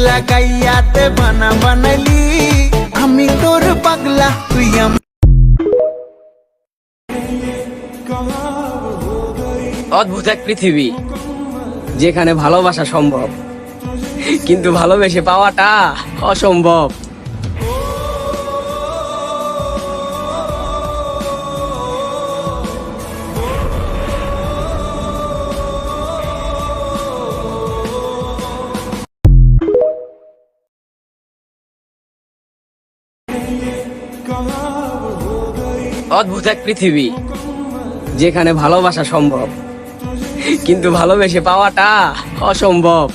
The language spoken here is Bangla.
লাগাইয়াতে বানা বানাইলি আমি তোর পাগলা তুই অদ্ভুত এক পৃথিবী যেখানে ভালোবাসা সম্ভব কিন্তু ভালোবেসে পাওয়াটা অসম্ভব। অদ্ভুত এক পৃথিবী যেখানে ভালোবাসা সম্ভব কিন্তু ভালোবেসে পাওয়াটা অসম্ভব।